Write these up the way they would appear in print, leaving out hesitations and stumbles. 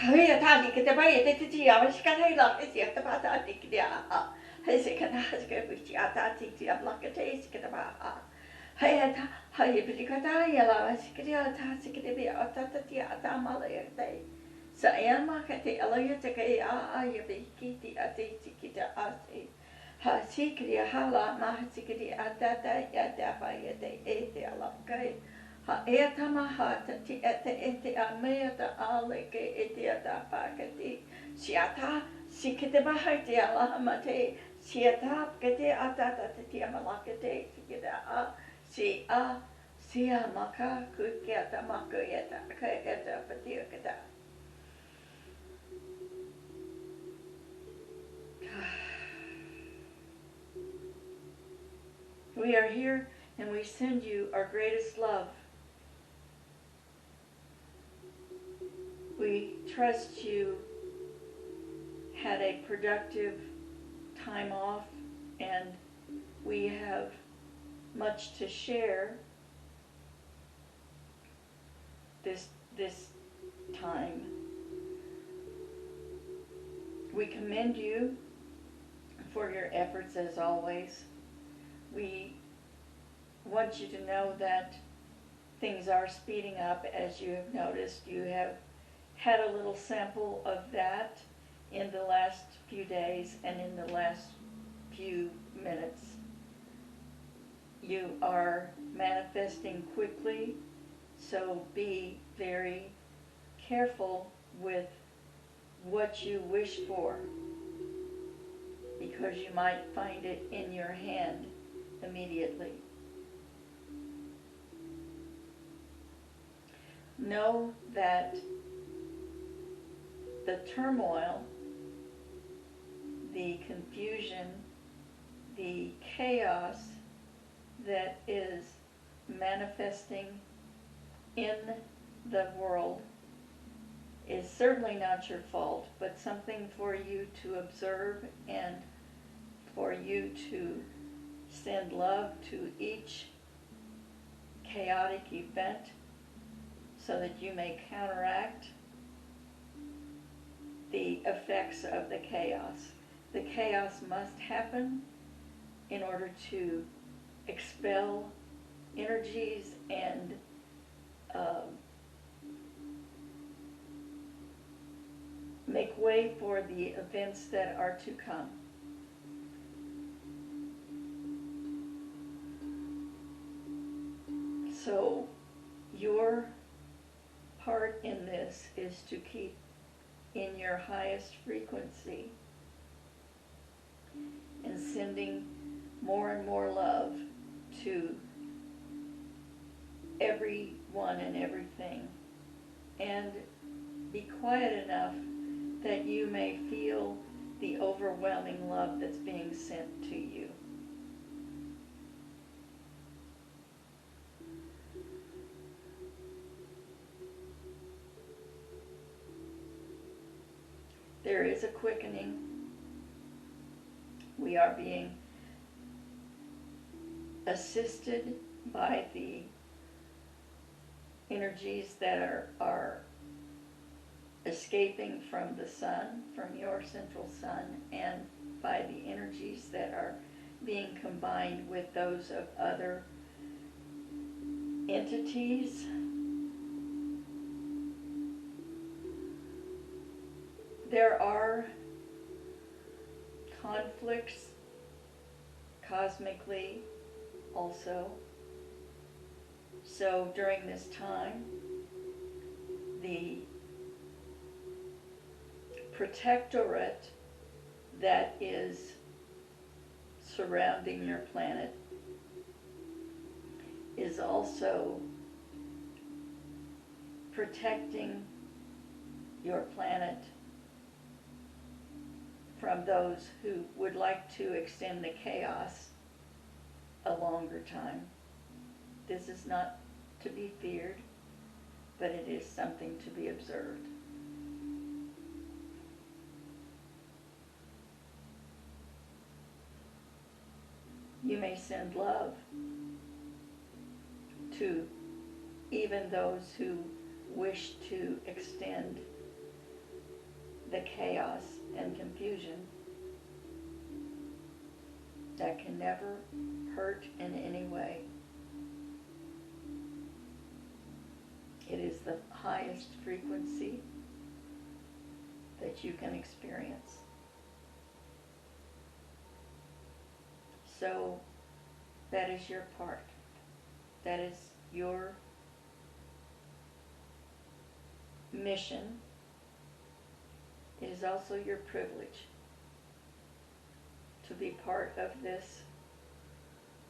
هي تعني كده بقى تتجي مش كان هي لا إيش كده تعطي كده هي كده هي كده تعطي كده بلاك تيس كده بقى هي هي بدي كده يلا مش كده تعطي كده بقى تعطي أتعمل يرتاي سأيام ما كده الله يتكي يبيكي تي أتي كده أتي هسي كده حالا ما هسي كده أتاتا يدا بايدا إيه الله كي ha tama ha te ete a mea ta ale ke ete a ta whakati si a ta si ke te maha te alaha ma te si a ta ke te a ta ta te a malaka te si ke te a si a maka ku ke a ta maka e ta ke e ta pati ke ta we are here and we send you our greatest love. We trust you had a productive time off and we have much to share this time. We commend you for your efforts as always. We want you to know that things are speeding up. As you have noticed, you have had a little sample of that in the last few days and in the last few minutes. You are manifesting quickly, so be very careful with what you wish for, because you might find it in your hand immediately. Know that the turmoil, the confusion, the chaos that is manifesting in the world is certainly not your fault, but something for you to observe and for you to send love to each chaotic event so that you may counteract the effects of the chaos. The chaos must happen in order to expel energies and make way for the events that are to come. So your part in this is to keep in your highest frequency and sending more and more love to everyone and everything, and be quiet enough that you may feel the overwhelming love that's being sent to you. There is a quickening. We are being assisted by the energies that are escaping from the sun, from your central sun, and by the energies that are being combined with those of other entities. There are conflicts cosmically also. So during this time, the protectorate that is surrounding your planet is also protecting your planet from those who would like to extend the chaos a longer time. This is not to be feared, but it is something to be observed. You may send love to even those who wish to extend the chaos and confusion that can never hurt in any way. It is the highest frequency that you can experience. So that is your part. That is your mission. It is also your privilege to be part of this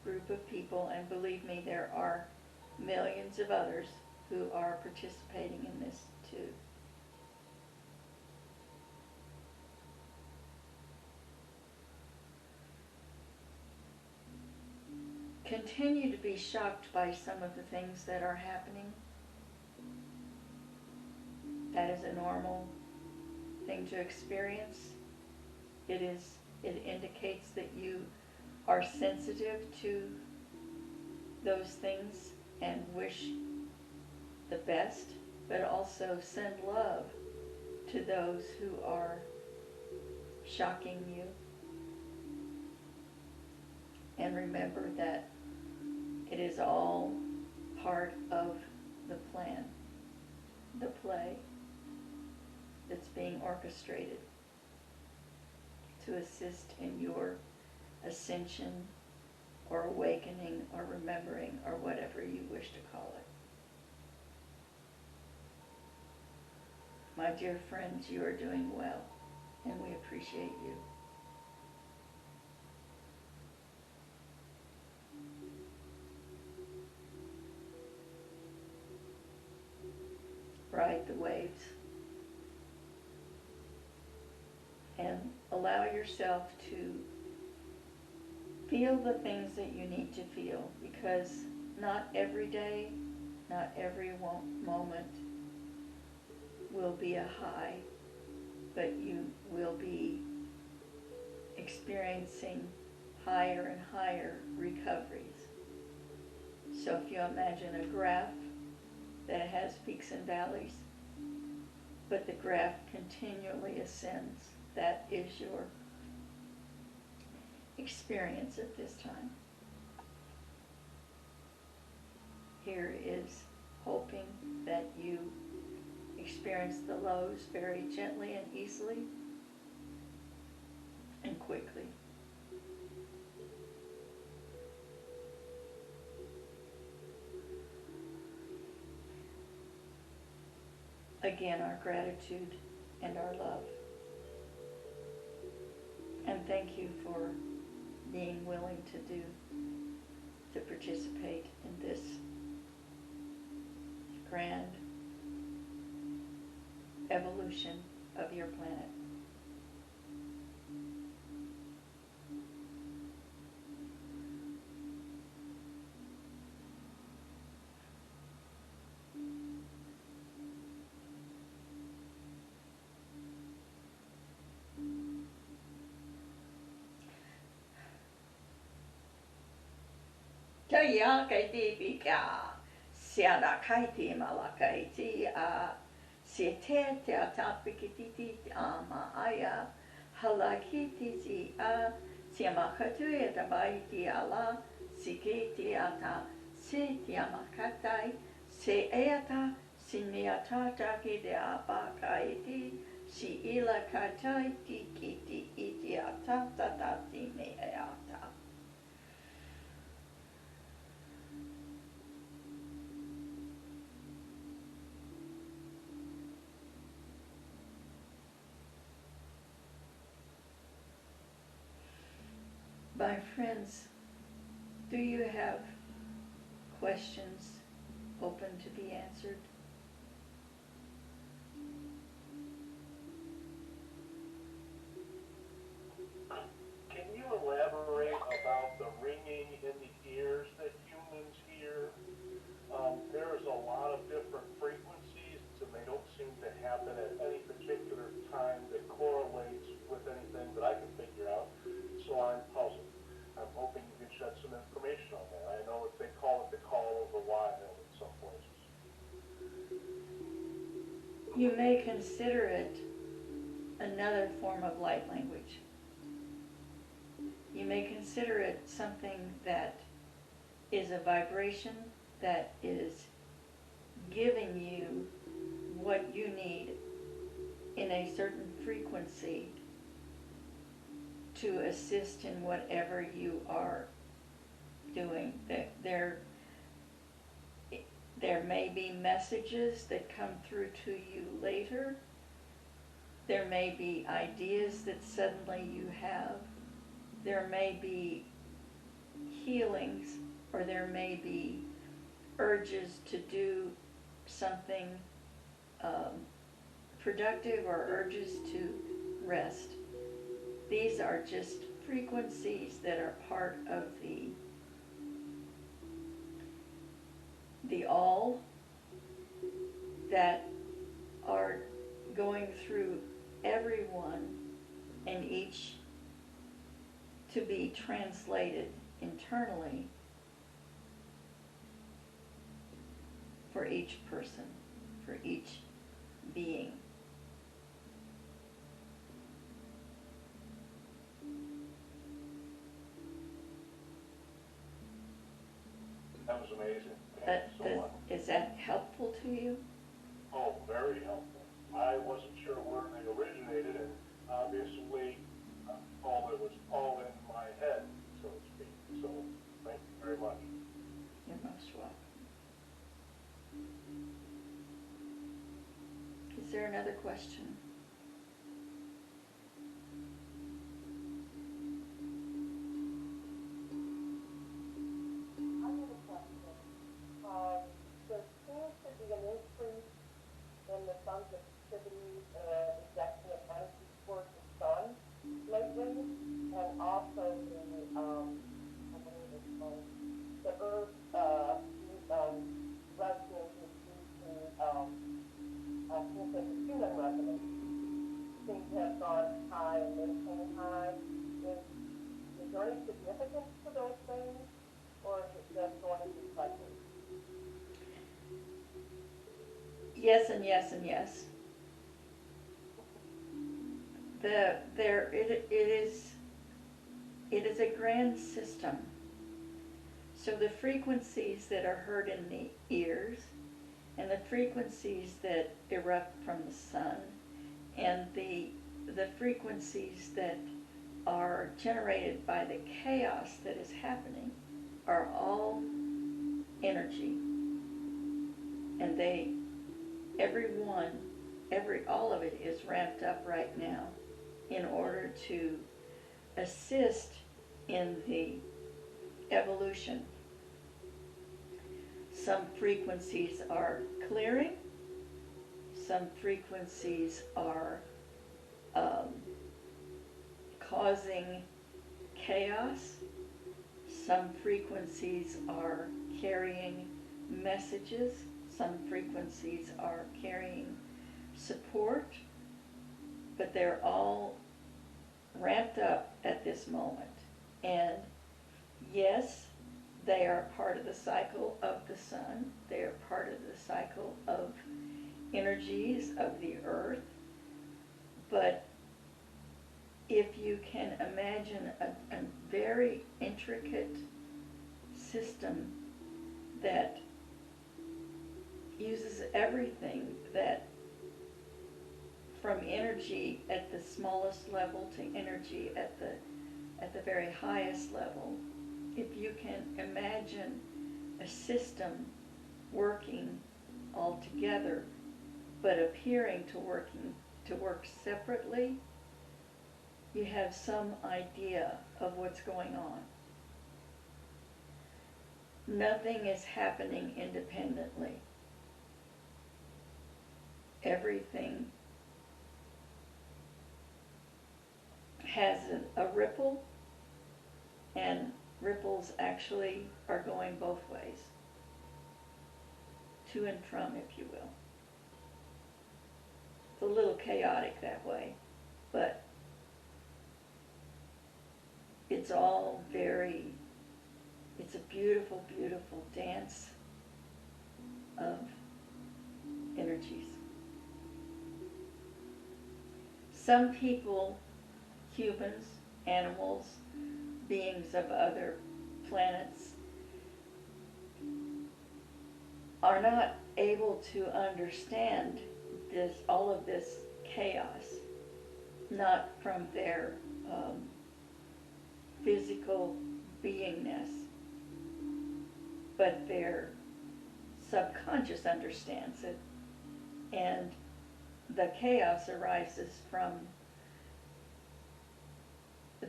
group of people, and believe me, there are millions of others who are participating in this too. Continue to be shocked by some of the things that are happening. That is a normal thing to experience. It indicates that you are sensitive to those things and wish the best, but also send love to those who are shocking you. And remember that it is all part of the plan, the play that's being orchestrated to assist in your ascension or awakening or remembering or whatever you wish to call it. My dear friends, you are doing well, and we appreciate you. Ride the waves and allow yourself to feel the things that you need to feel, because not every day, not every moment will be a high, but you will be experiencing higher and higher recoveries. So if you imagine a graph that has peaks and valleys, but the graph continually ascends, that is your experience at this time. Here is hoping that you experience the lows very gently and easily and quickly. Again, our gratitude and our love. And thank you for being willing to participate in this grand evolution of your planet. Kaya kay tibi ka siya na kay ti malakay ti si te te tapikiti maaya halakiti ti siya makatuya tabay ti ala si ke ti ata si ti makatay si eata si niata taki de apa kay ti si ila katay ti kiti iti ata tatati me eata. My friends, do you have questions open to be answered? Can you elaborate about the ringing in the ears that humans hear? There's a lot of different frequencies, and they don't seem to happen at any particular time that correlates with anything that I can figure out. So I'm puzzled. I'm hoping you can shed You may consider it another form of light language. You may consider it something that is a vibration that is giving you what you need in a certain frequency to assist in whatever you are doing. There may be messages that come through to you later. There may be ideas that suddenly you have. There may be healings, or there may be urges to do something productive, or urges to rest. These are just frequencies that are part of the all that are going through everyone and each to be translated internally for each person, for each being. That was amazing. Thank you so much. Is that helpful to you? Oh, very helpful. I wasn't sure where they originated, and obviously, all it was all in my head, so to speak. So, thank you very much. You're most welcome. Is there another question? I have a question. There seems to be an increase in the sun's activity and rejection of energy towards the sun lately, and also I believe it's called the Earth resonance is due to I think that the human resonance seems to have gone high and maintained high. Is there any significance to those things, or is it just going to be cycles? Yes and yes and yes. It is a grand system. So the frequencies that are heard in the ears, and the frequencies that erupt from the sun, and the frequencies that are generated by the chaos that is happening are all energy. And all of it is ramped up right now in order to assist in the evolution. Some frequencies are clearing, some frequencies are causing chaos, some frequencies are carrying messages, some frequencies are carrying support, but they're all ramped up at this moment. And yes, they are part of the cycle of the sun. They are part of the cycle of energies of the earth. But if you can imagine a very intricate system that uses everything, that from energy at the smallest level to energy at the very highest level, if you can imagine a system working all together but appearing to work separately, you have some idea of what's going on. Nothing is happening independently. Everything has a ripple, and ripples actually are going both ways, to and from, if you will. It's a little chaotic that way, but it's all it's a beautiful, beautiful dance of energies. some people, humans, animals, beings of other planets, are not able to understand all of this chaos, not from their physical beingness, but their subconscious understands it, and the chaos arises from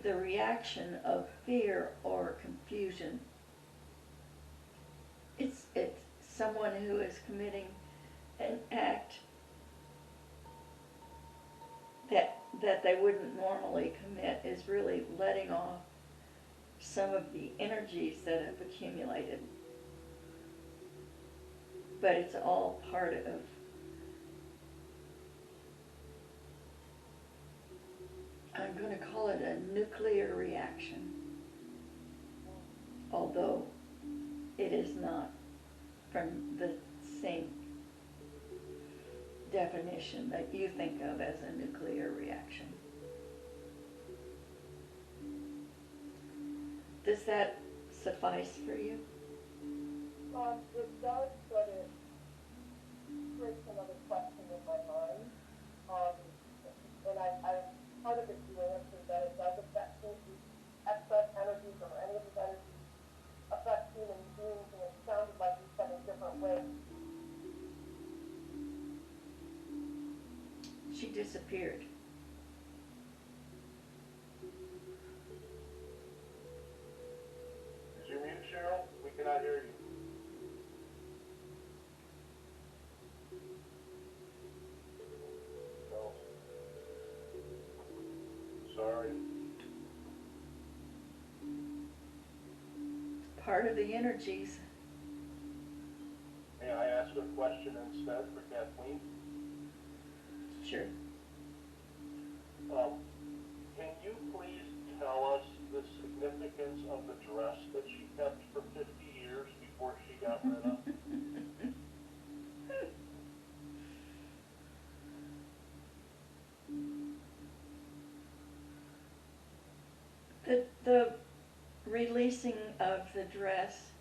the reaction of fear or confusion. It's someone who is committing an act that they wouldn't normally commit, is really letting off some of the energies that have accumulated. But it's all part of I'm going to call it a nuclear reaction, although it is not from the same definition that you think of as a nuclear reaction. Does that suffice for you? It does, but it creates another question in my mind. And I part of it you answered that it does affect things, excess energy from any of these energies affect human beings, and it sounded like you said in different ways. She disappeared. Is you mute, Cheryl? We cannot hear you. No. Sorry. Part of the energies. May I ask a question instead for Kathleen? Sure. Can you please tell us the significance of the dress that she kept for 50 years before she got rid of? The releasing of the dress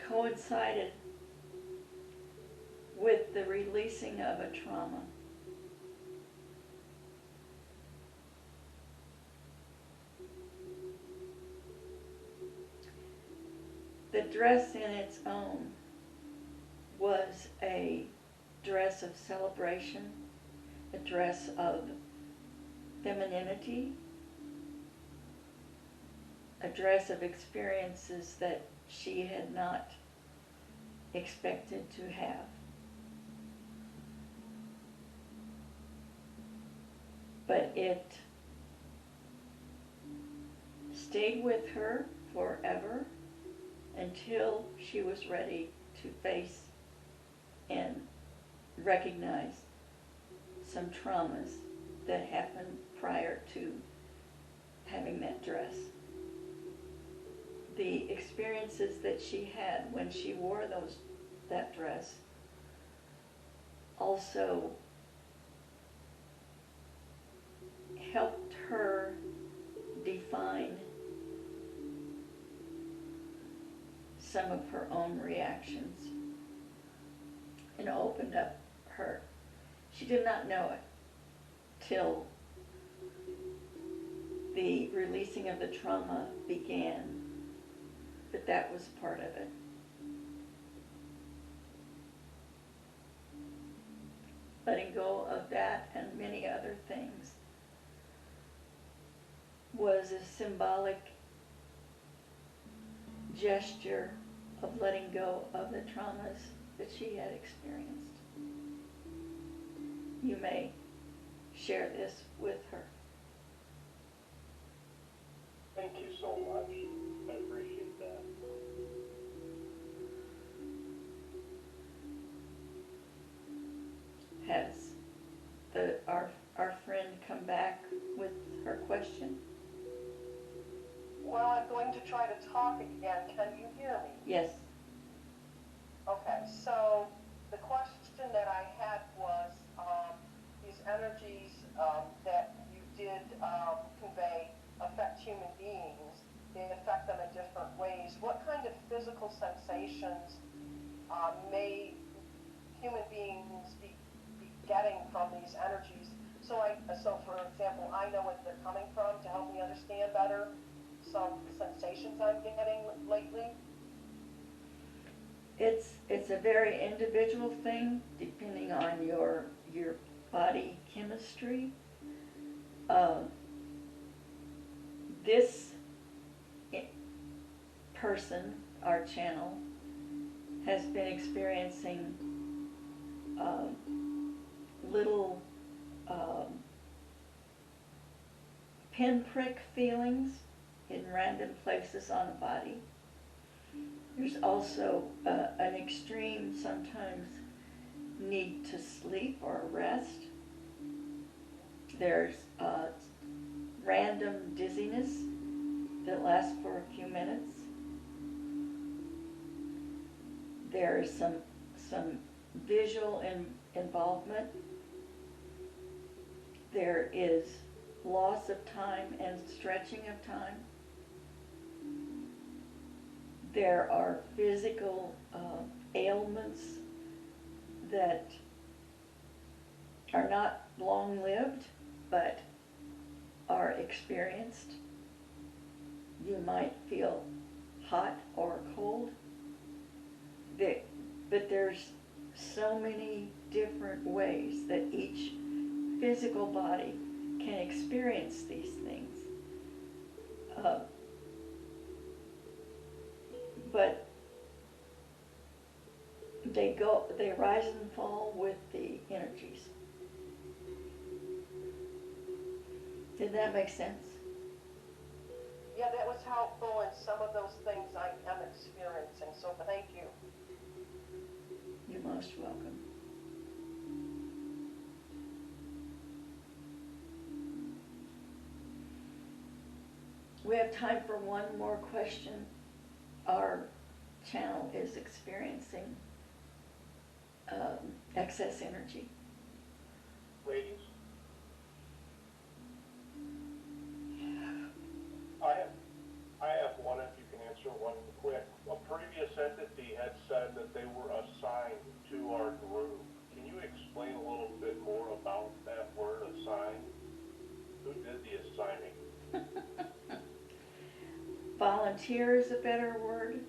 coincided with the releasing of a trauma. The dress in its own was a dress of celebration, a dress of femininity, a dress of experiences that she had not expected to have. But it stayed with her forever until she was ready to face and recognize some traumas that happened prior to having that dress. The experiences that she had when she wore that dress also helped her define some of her own reactions and opened up her. She did not know it till the releasing of the trauma began, but that was part of it. Letting go of that and many other things was a symbolic gesture of letting go of the traumas that she had experienced. You may share this with her. Thank you so much. I appreciate that. Has our friend come back with her question? Well, I'm going to try to talk again. Can you hear me? Yes. Okay, so the question that I had was, these energies that you did convey affect human beings. They affect them in different ways. What kind of physical sensations may human beings be getting from these energies? So for example, I know what they're coming from to help me understand better some sensations I'm getting lately. It's a very individual thing depending on your body chemistry. This person, our channel, has been experiencing little pinprick feelings in random places on the body. There's also an extreme, sometimes, need to sleep or rest. There's random dizziness that lasts for a few minutes. There's some visual involvement. There is loss of time and stretching of time. There are physical ailments that are not long-lived, but are experienced. You might feel hot or cold. But there's so many different ways that each physical body can experience these things. But they rise and fall with the energies. Did that make sense? Yeah, that was helpful in some of those things I am experiencing, so thank you. You're most welcome. We have time for one more question. Our channel is experiencing excess energy. Ladies? I have one, if you can answer one quick. A previous entity had said that they were assigned to our group. Can you explain a little bit more about that word, assigned? Who did the assigning? Volunteer is a better word.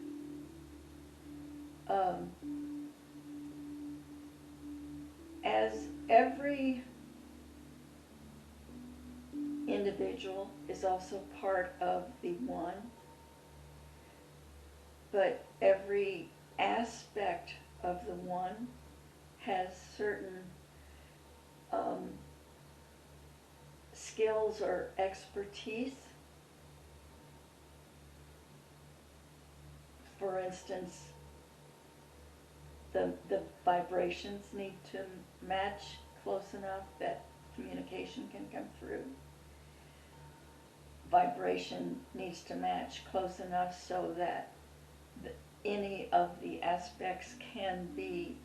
As every individual is also part of the one, but every aspect of the one has certain skills or expertise. For instance, the vibrations need to match close enough that communication can come through. Vibration needs to match close enough so that any of the aspects can be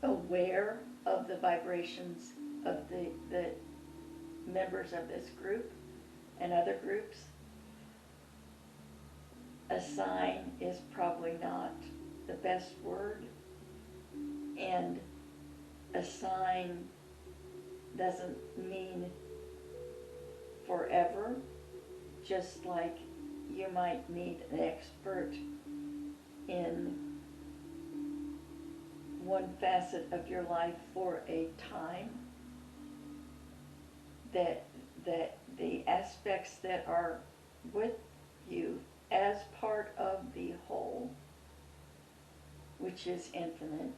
aware of the vibrations of the members of this group and other groups. Assign is probably not the best word, and assign doesn't mean forever, just like you might need an expert in one facet of your life for a time, that the aspects that are with you as part of the whole, which is infinite,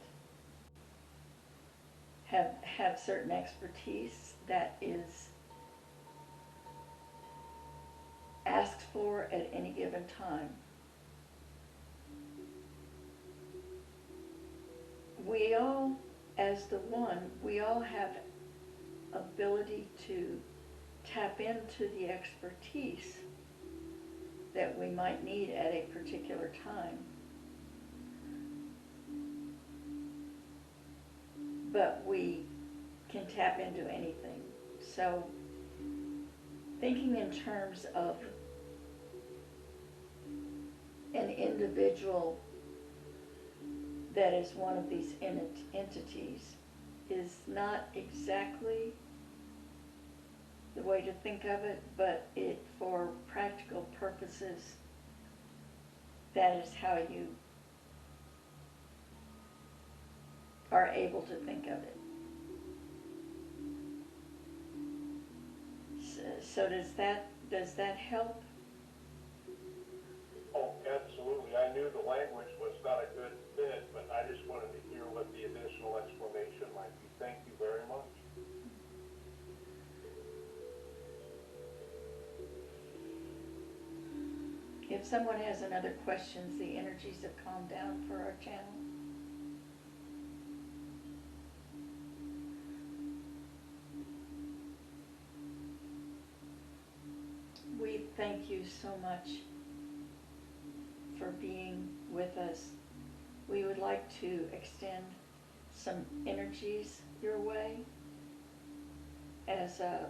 have certain expertise that is asked for at any given time. We all, as the one, we all have ability to tap into the expertise that we might need at a particular time. but we can tap into anything. So thinking in terms of an individual that is one of these entities is not exactly the way to think of it, but it, for practical purposes, that is how you are able to think of it. So does that help? Oh, absolutely. I knew the language was not a good fit, but I just wanted to hear what the additional explanation might be. Thank you very much. If someone has another questions, the energies have calmed down for our channel. We thank you so much for being with us. We would like to extend some energies your way as a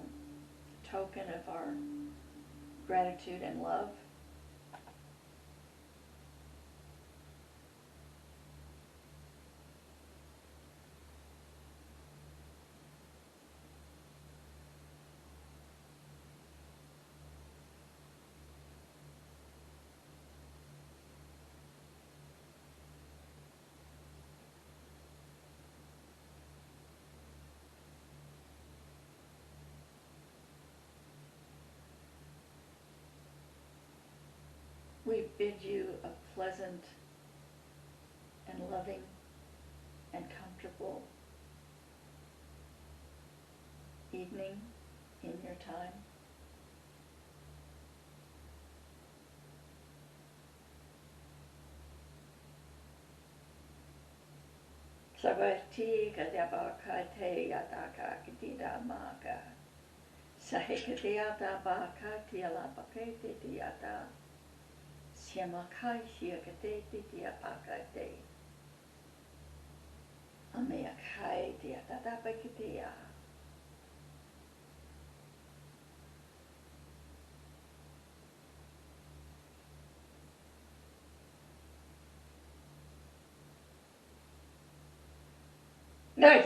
token of our gratitude and love. We bid you a pleasant and loving and comfortable evening in your time. Savati kadabakate yataka kitida maka. Sahikatiata bakati alapakate tiata. Siamakai siakate titia pakate. Ameakai tiata pakitia. No,